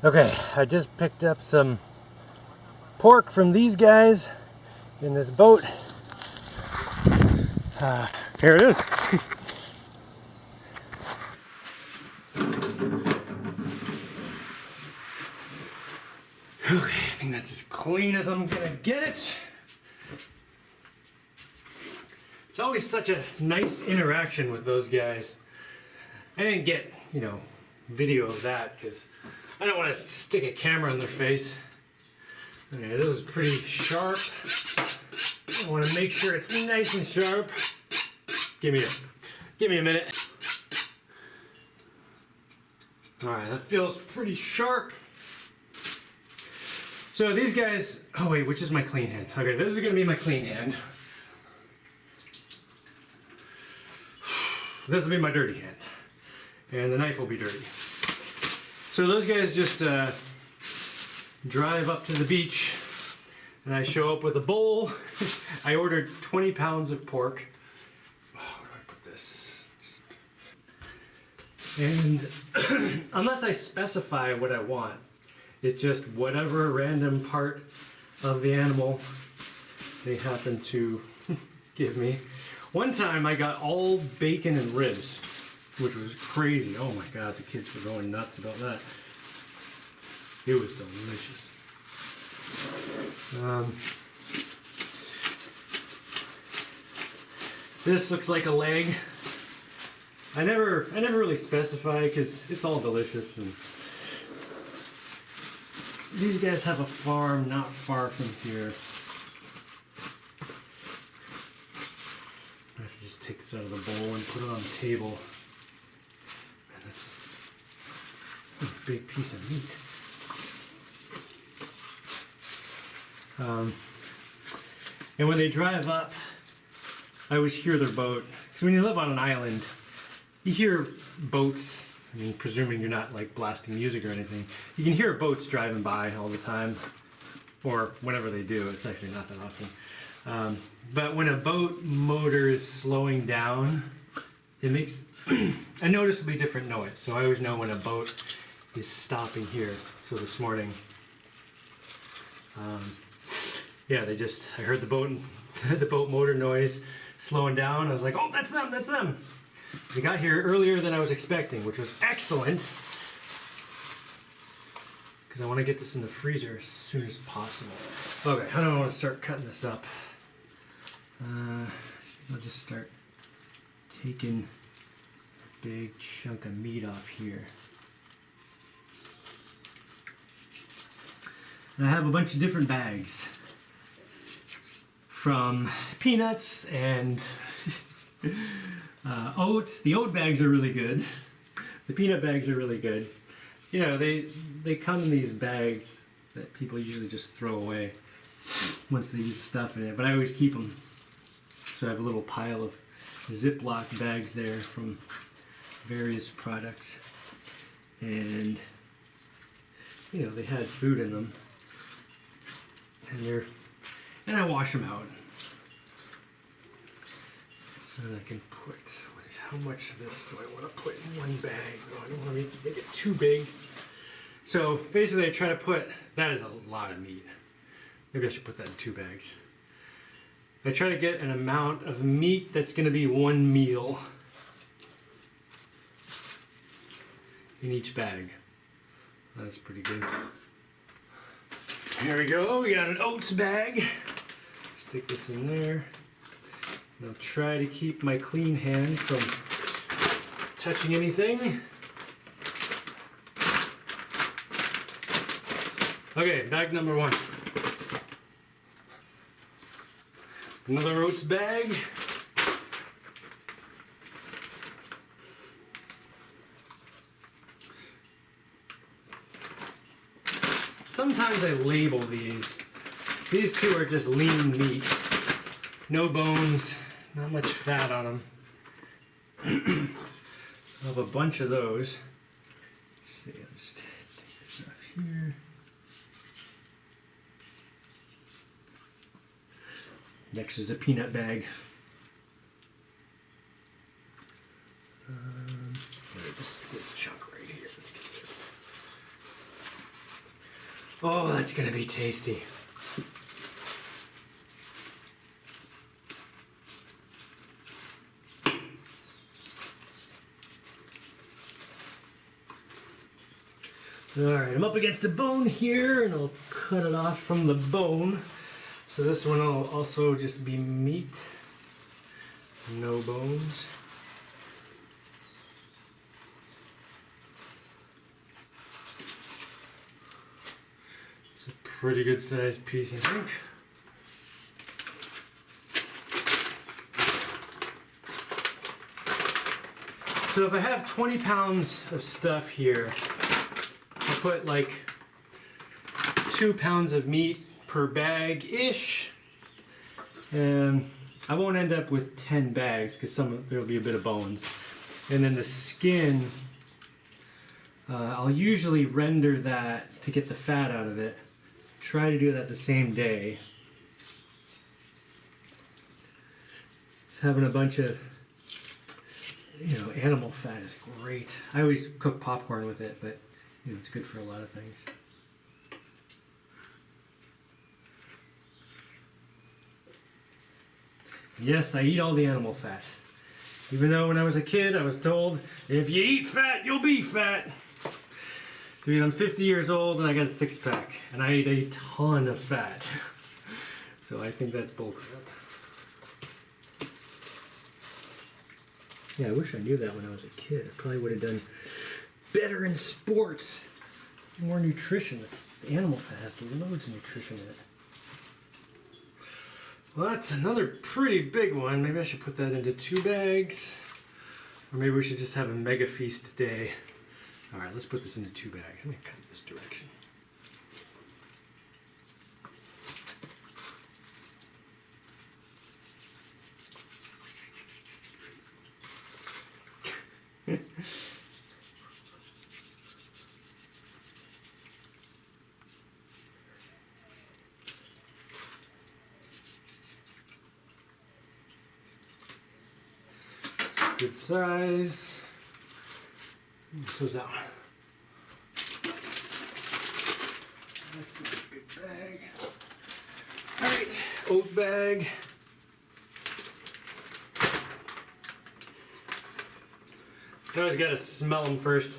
Okay, I just picked up some pork from these guys in this boat. Here it is. Okay, I think that's as clean as I'm gonna get it. It's always such a nice interaction with those guys. I didn't get, video of that because I don't want to stick a camera in their face. Okay, this is pretty sharp. I want to make sure it's nice and sharp. Give me a minute. All right, that feels pretty sharp. So these guys, oh wait, which is my clean hand? Okay, this is gonna be my clean hand. This will be my dirty hand. And the knife will be dirty. So those guys just drive up to the beach and I show up with a bowl. I ordered 20 pounds of pork. Oh, where do I put this? And unless I specify what I want, it's just whatever random part of the animal they happen to give me. One time I got all bacon and ribs, which was crazy. Oh my God, the kids were going nuts about that. It was delicious. This looks like a leg. I never really specify because it's all delicious. And these guys have a farm not far from here. I have to just take this out of the bowl and put it on the table. Man, that's a big piece of meat. And when they drive up, I always hear their boat. Because when you live on an island, you hear boats. I mean, presuming you're not like blasting music or anything, you can hear boats driving by all the time, or whenever they do. It's actually not that often. But when a boat motor is slowing down, it makes a noticeably different noise. So I always know when a boat is stopping here. So this morning, yeah, I heard the boat motor noise slowing down. I was like, oh, that's them. They got here earlier than I was expecting, which was excellent. Because I want to get this in the freezer as soon as possible. Okay, how do I want to start cutting this up? I'll just start taking a big chunk of meat off here. And I have a bunch of different bags. From peanuts and oats. The oat bags are really good. The peanut bags are really good. You know, they come in these bags that people usually just throw away once they use the stuff in it, but I always keep them. So I have a little pile of Ziploc bags there from various products. And, you know, they had food in them. And I wash them out. So that I can put, how much of this do I want to put in one bag? Oh, I don't want to make it too big. So basically I try to put, that is a lot of meat. Maybe I should put that in 2 bags. I try to get an amount of meat that's going to be one meal in each bag. That's pretty good. Here we go, we got an oats bag. Stick this in there. And I'll try to keep my clean hand from touching anything. Okay, bag number 1. Another oats bag. Sometimes I label these. These 2 are just lean meat. No bones, not much fat on them. I have a bunch of those. Let's see, I'll just take this off here. Next is a peanut bag. This chunk right here. Let's get this. Oh, that's gonna be tasty. Alright, I'm up against a bone here, and I'll cut it off from the bone. So this one will also just be meat, no bones. It's a pretty good sized piece, I think. So if I have 20 pounds of stuff here, I'll put like 2 pounds of meat per bag-ish. And I won't end up with 10 bags because there'll be a bit of bones. And then the skin, I'll usually render that to get the fat out of it. Try to do that the same day. Just having a bunch of, animal fat is great. I always cook popcorn with it, but it's good for a lot of things. Yes, I eat all the animal fat. Even though when I was a kid, I was told, if you eat fat, you'll be fat. Dude, I'm 50 years old and I got a six-pack, and I eat a ton of fat. So I think that's bullcrap. Yeah, I wish I knew that when I was a kid. I probably would have done better in sports. More nutrition. The animal fat has loads of nutrition in it. Well, that's another pretty big one. Maybe I should put that into 2 bags. Or maybe we should just have a mega feast day. Alright, let's put this into 2 bags. Let me cut it this direction. Good size. So's that one. That's a big bag. Alright, oat bag. You always gotta smell them first.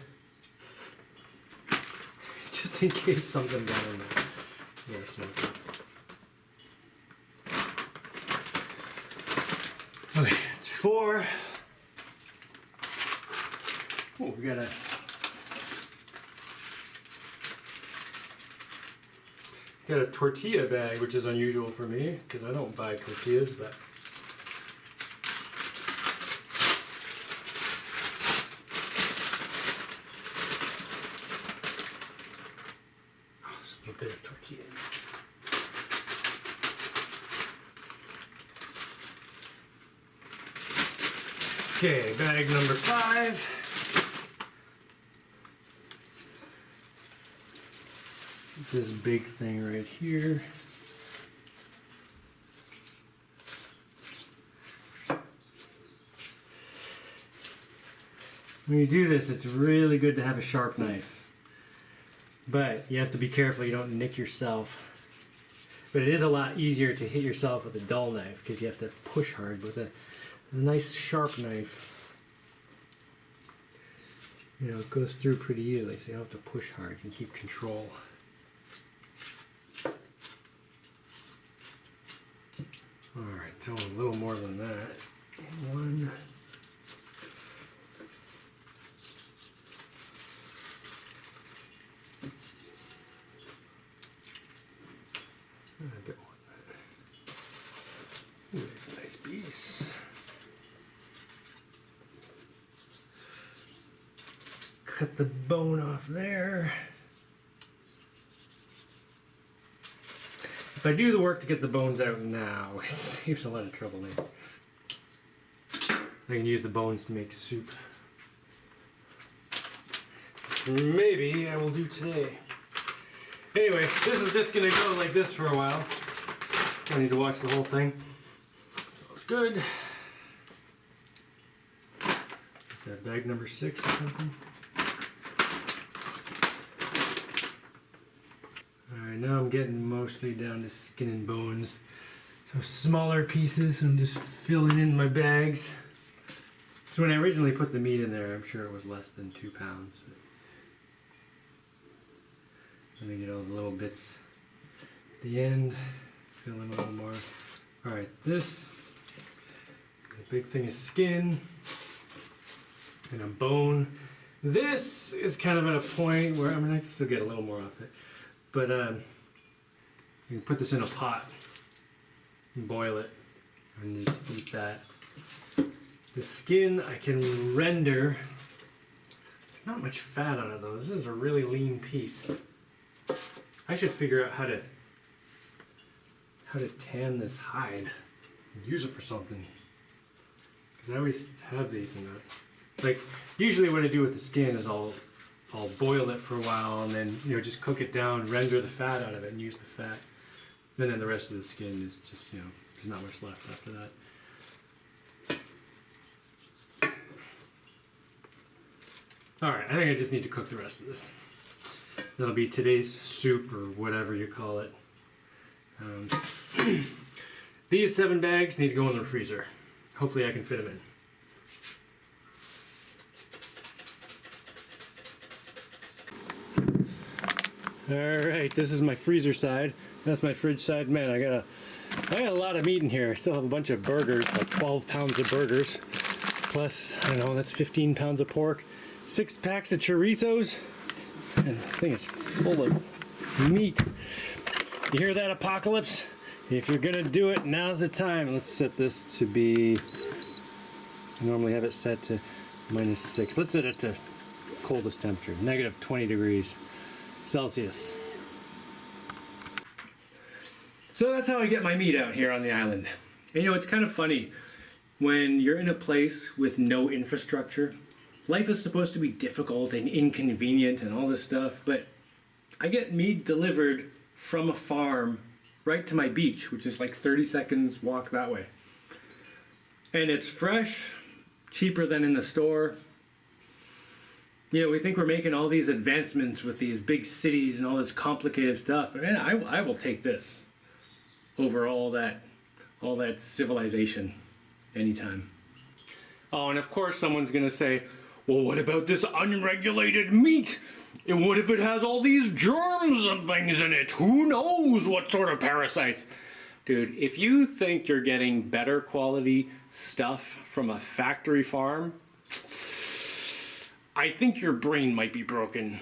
Just in case something got in there. You gotta smell them. Okay, it's 4. Oh, we got a tortilla bag, which is unusual for me because I don't buy tortillas, but a bit of tortilla. Okay, bag number 5. This big thing right here. When you do this, it's really good to have a sharp knife. But you have to be careful you don't nick yourself. But it is a lot easier to hit yourself with a dull knife because you have to push hard. With a nice sharp knife, it goes through pretty easily, so you don't have to push hard. You can keep control. Alright, so a little more than that. 1. A bit more than that. Ooh, nice piece. Cut the bone off there. If I do the work to get the bones out now, it saves a lot of trouble later. I can use the bones to make soup. Maybe I will do today. Anyway, this is just going to go like this for a while. I need to watch the whole thing. Looks good. Is that bag number 6 or something? I'm getting mostly down to skin and bones. So smaller pieces I'm just filling in my bags. So when I originally put the meat in there, I'm sure it was less than 2 pounds. Let me get all the little bits at the end, fill in a little more. All right, this, a big thing of skin and a bone. This is kind of at a point where, I mean, I can still get a little more off it, but you can put this in a pot and boil it and just eat that. The skin I can render. There's not much fat on it though. This is a really lean piece. I should figure out how to tan this hide and use it for something. Because I always have these in the, like, usually what I do with the skin is I'll boil it for a while and then, you know, just cook it down, render the fat out of it and use the fat. And then the rest of the skin is just, you know, there's not much left after that. Alright, I think I just need to cook the rest of this. That'll be today's soup or whatever you call it. These 7 bags need to go in the freezer. Hopefully I can fit them in. Alright, this is my freezer side. That's my fridge side. Man, I got a lot of meat in here. I still have a bunch of burgers, like 12 pounds of burgers. Plus, I don't know, that's 15 pounds of pork. 6 packs of chorizos. And the thing is full of meat. You hear that, Apocalypse? If you're gonna do it, now's the time. Let's set this to be, I normally have it set to -6. Let's set it to coldest temperature, -20 degrees Celsius. So that's how I get my meat out here on the island. And you know, it's kind of funny. When you're in a place with no infrastructure, life is supposed to be difficult and inconvenient and all this stuff, but I get meat delivered from a farm right to my beach, which is like 30 seconds walk that way. And it's fresh, cheaper than in the store. You know, we think we're making all these advancements with these big cities and all this complicated stuff, but man, I will take this over all that civilization anytime. Oh, and of course someone's gonna say, well, what about this unregulated meat? And what if it has all these germs and things in it? Who knows what sort of parasites? Dude, if you think you're getting better quality stuff from a factory farm, I think your brain might be broken.